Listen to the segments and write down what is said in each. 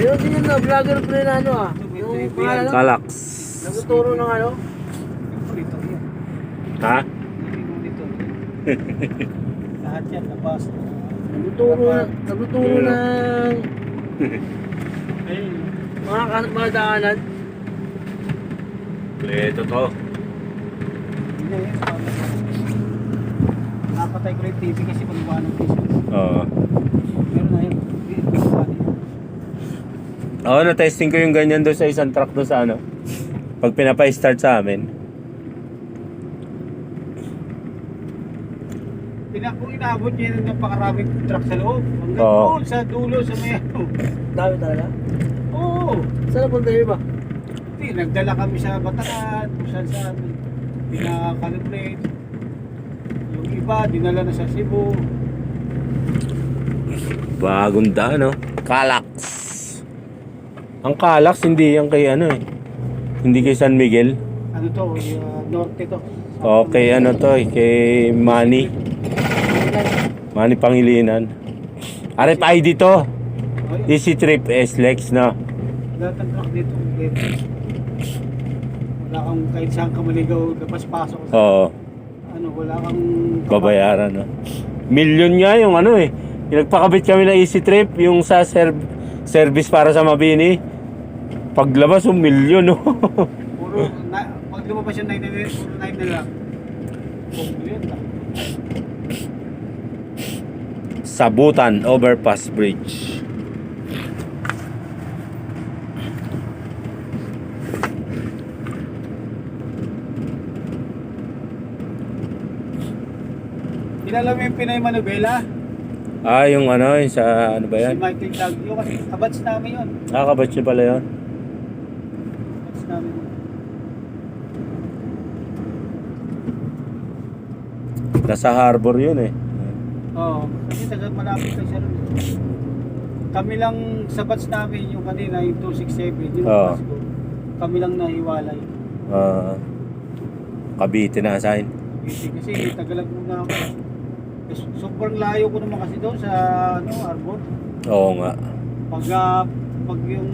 Meron din yun na, vlogger pre na ano ah. Yung pangalan, Calax. nagtuturo ng ano. Ha? Lahat yan, labas. Nagtuturo ng mga daanan. Ito to. Hindi, napatay ko yung TV kasi pagbuhan ng business. Oo. Meron na yun. Oo, na-testing ko yung ganyan doon sa isang truck doon sa ano. Pag pinapa-start sa amin. Kung inaabot niya ng napakaraming truck sa loob. Hanggang Oo. doon sa dulo sa may ano. Dami talaga. Oo. Saan napunta yun ba? Hindi, nagdala kami sa Bataan, kung saan saan. Pinaka-calibrate. Yung iba, dinala na sa Cebu. Bagong daan, no? Calax. Ang Calax, hindi yan kay ano eh. Hindi kay San Miguel. Ano to, norte to. Okay, ano to eh. Kay Manny. Manny Pangilinan. RFID to. Easy Trip S-Lex na. Lahat ng truck dito. Wala kang kahit saan ka maligaw, labas-pasok. Oo. Ano, wala kang Babayaran, no? Million nga yung ano eh. Nagpakabit kami ng Easy Trip, yung sa service para sa Mabini. Paglabas, 1 million, no? Puro, pag lumabas yung 9 puro 9 na lang. Sabutan Overpass Bridge. Kilala mo yung Pinay Manubela? Ah, yung ano, yung sa ano ba Si yan? Michael Tag. Yung kasi kabats namin yun. Ah, kabatch niyo pala yun? Kabats namin yun. Nasa harbor yun eh. Oo. Kasi taga malapit lang siya rin. Kami lang sa batch namin yung kanina, yung 267. Yung Oo. Pasko. Kami lang nahiwalay. Ah, Cavite na assign. Kasi tagalag muna ako. Sobrang layo ko naman kasi doon sa ano, Arbor. Oo nga. Pag yung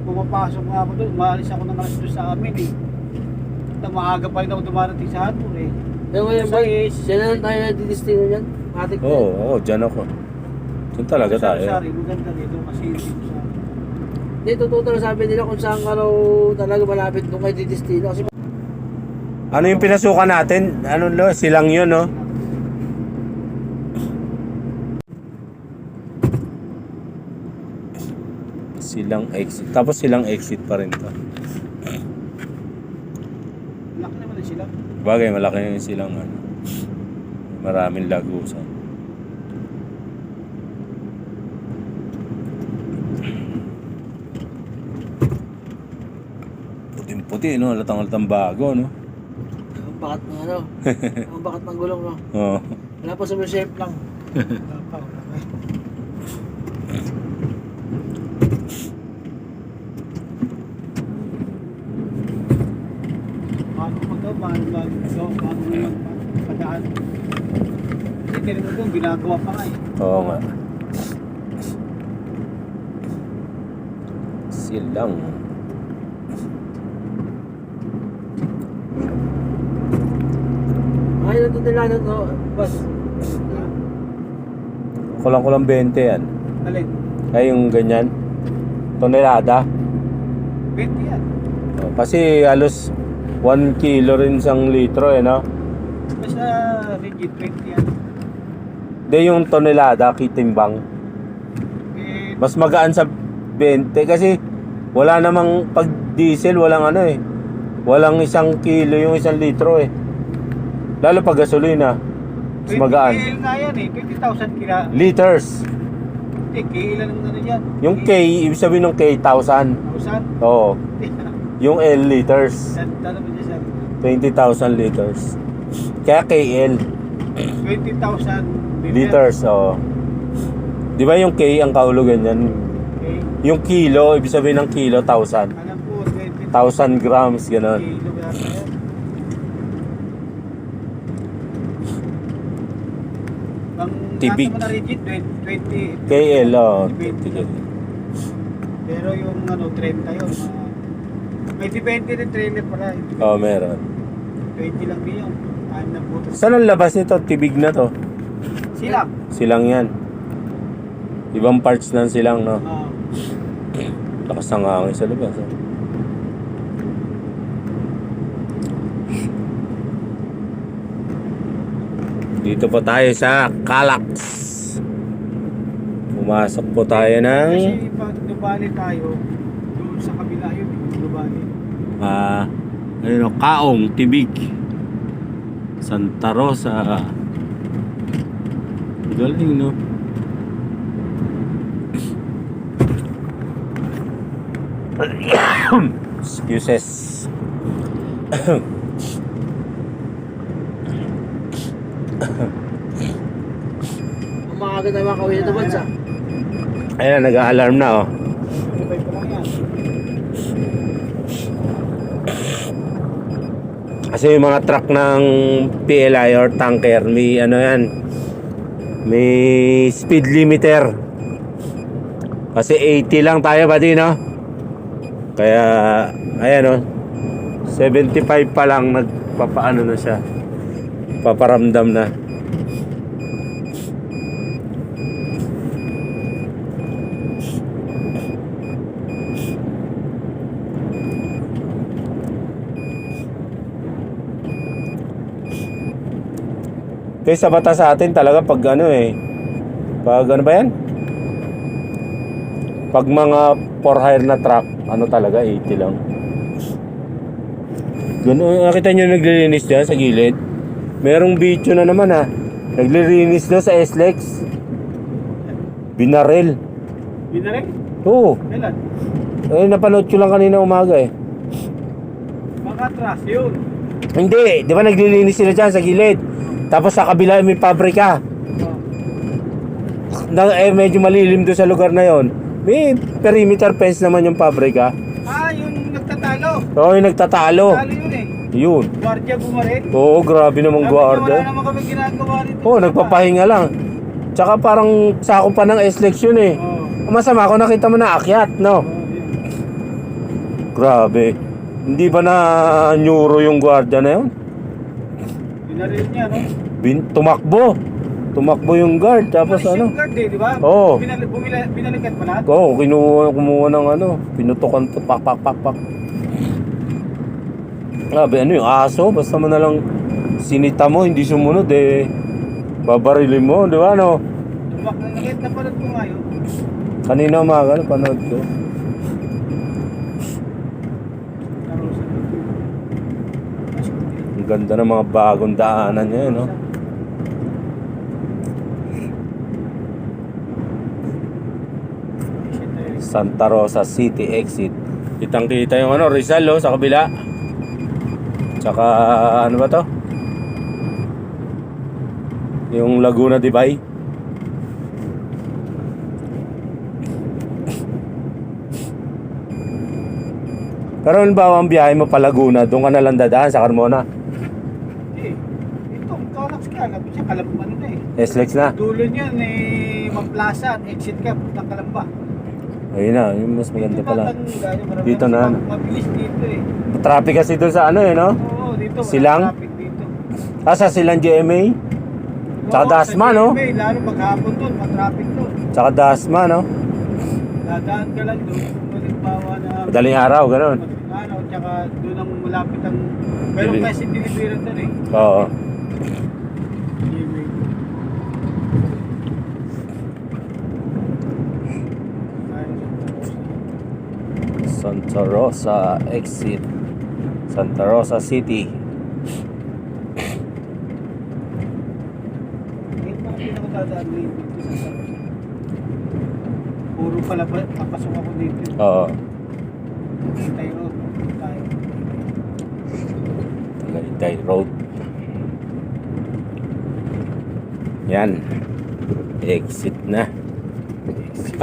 pumapasok nga ako doon, maalis ako ng alas 2 sa amin eh. At maaga pa rin ako dumarating sa Arbor eh. Pero ngayon ba, siya na lang tayo na didistino niyan? Matik na. Oo, dyan ako. Dyan talaga tayo. Sari, maganda dito kasi dito sa... Hindi, totoo talaga sabi nila kung saan ka raw talaga malapit nung kay didistino. Kasi Ano yung pinasukan natin? Ano lo? Silang yun, no? Silang exit. Tapos silang exit pa rin to. Laki naman na sila. Bagay, malaki yung silang ano. Maraming lagusan. Puting-puti, no? Halatang-halatang bago, no? ang bakat ng ano, ang bakat ng gulong no. Oo. Wala pa sa shape lang. Wala pa. Bago magpadaan. Kasi tinignan doon, ginagawa pa nga eh. Oo nga. Silang. Ay, ito nila na to, bas. Kulang-kulang 20 yan. Alin? Ay, yung ganyan. Tonelada. 20 yan. Oh, kasi halos 1 kilo rin isang litro, eh, no? Basta rigid 20 yan. Hindi yung tonelada, kitimbang. Eh, Mas magaan sa 20 kasi wala namang pag diesel, walang ano eh. Walang 1 kilo yung 1 litro eh. Lalo pag gasolina, mas 20 magaan. KL nga yan eh, 20,000 kila. Liters. Hindi, KL lang ano yan. Yung K, ibig sabihin ng K, 1,000. 1,000? Oo. Yung L, liters. Tanong mo dyan 20,000 liters. Kaya KL. 20,000 Liters, oo. Di ba yung K, ang kahulugan yan? Okay. Yung kilo, ibig sabihin ng kilo, 1,000. Alam ko, 1,000 grams, gano'n. kilo yata yan. Ang Tibig. lahat naman na rigid, 20. KL, oo. 20. Pero yung ano, 30 yun. May depende rin trailer pala. Oo, meron. 20 lang din yun. Time na butas. Saan ang labas nito? Tibig na to. Silang. Silang yan. Ibang parts ng silang, no? Ah. Lakas ng hangin sa labas. Oh. Dito po tayo sa Calax. Pumasok po tayo ng Kasi pag Nubali tayo, doon sa kabila yun, Nubali. ayun, Kaong, Tibig, Santa Rosa. Galing, no? Excuses. Umaga na mga kawin na bansa. Ayan, nag-a-alarm na, oh. Nubay pa lang yan. Kasi yung mga truck ng PLI or tanker, may ano yan, may speed limiter. Kasi 80 lang tayo ba din, no? Kaya, ayan, oh, 75 pa lang nagpapaano na siya. Paparamdam na. Kaya sa batas sa atin talaga pag ano pag ano ba yan? Pag mga for hire na truck, ano talaga 80 lang. Ganun, nakita nyo naglilinis dyan sa gilid? Merong video na naman naglilinis doon sa SLEX. Binarel. Binarek? Oo. Kailan? Napanood ko lang kanina umaga Baka atras yun. Hindi, di ba naglilinis sila dyan sa gilid? Tapos sa kabila may pabrika. Medyo malilim doon sa lugar na yon. May perimeter fence naman yung pabrika. Yung nagtatalo. Oo, yung nagtatalo. Talo yun eh. Yun. Guardia bumaril. Oo, grabe namang Wala guardia. naman kami ginagawa nito. Oo, nagpapahinga lang. Tsaka parang sako pa ng SLEX yun eh. Oo. Masama ako nakita mo na akyat, no? Grabe. Hindi ba na neuro yung guardia na yun? Binaril niya, no? Tumakbo yung guard. Tapos Umalis ano? yung guard eh, di ba? Oo. Binalikat pa lahat? Oo, kumuha ng ano. Pinutukan to, pak. Grabe, ano yung aso? Basta mo na lang sinita mo, hindi sumunod babarilin mo, di ba, no? Nakit na pala ko ngayon. Kanina umaga, panood ko. Ang ganda ng mga bagong daanan niya, no? Santa Rosa City exit. Kitang-kita yung ano, Rizal, sa kabila. Tsaka, ano ba to? Yung Laguna de Bay. Pero halimbawa ang biyahe mo pa Laguna, doon ka na lang dadaan sa Carmona. Ito, Calax ka. Lapit siya, Kalamba na SLEX na. Dulo niyan Mamplaza, exit ka, puntang Kalamba. Ayun na, yung mas maganda Dito pala. marami Dito na. Mabilis dito eh. Traffic kasi doon sa ano no? Oo, dito. Silang? Traffic dito. Sa Silang GMA. Tsaka Oo, Dasma, sa no? GMA, lalo maghapon doon, matraffic doon. Tsaka Dasma, no? Dadaan ka lang doon, halimbawa na Madaling araw, ganun. madaling araw, tsaka doon ang malapit ang meron kasi delivery doon eh. Oo. GMA. Santa Rosa exit. Santa Rosa City. Bakit ako dadaan dito sa Santa Rosa? Puro pala papasok ako dito. Oo. Tayo road. Tayo. Tagaytay Road. Yan. Exit na.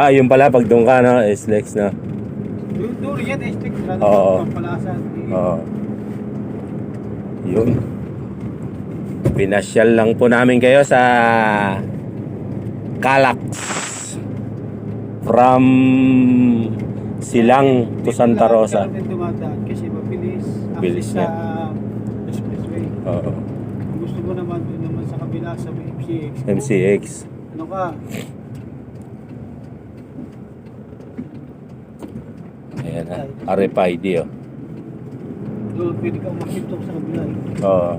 Yun pala pag doon ka na, SLEX na. Doon yan, estik. Oo. Pampalasan. Oo. Yun. Pinasyal lang po namin kayo sa Calax. From Silang to Santa Rosa. Kailangan din dumadaan kasi mabilis. Bilis Access sa expressway. Oo. Kung gusto mo naman, doon naman sa kabila sa may MCX. MCX. Ano ka? Ayan na. RFID oh. Doon, pwede ka umakit sa kabila. Oo.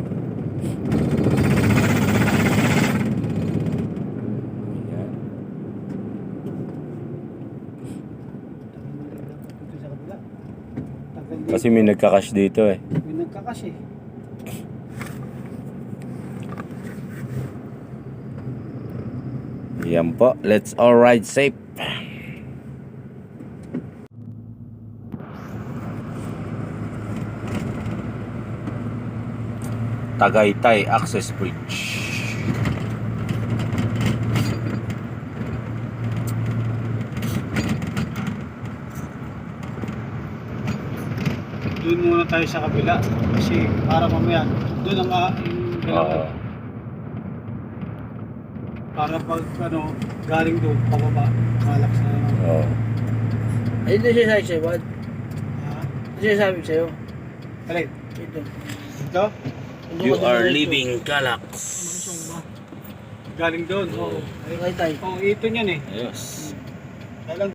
Ayan. Dito sa kabila. Tagal din. Kasi may nagka-cash dito eh. May nagkakas eh. Yan po. Let's all ride safe. Tagaytay Access Bridge. Doon muna tayo sa kabila. Kasi para mamaya, doon ang yung Oo. para pag ano, galing doon, pababa, malak sa Oo. Ayun din siya sabi sa'yo, Bad. ha? Ano siya sabi sa'yo? Alin? Ito. Ito? You are leaving Calax. Galing doon. Oo. Ay, tay. Oh, ito niyan eh. Ayos. Kailang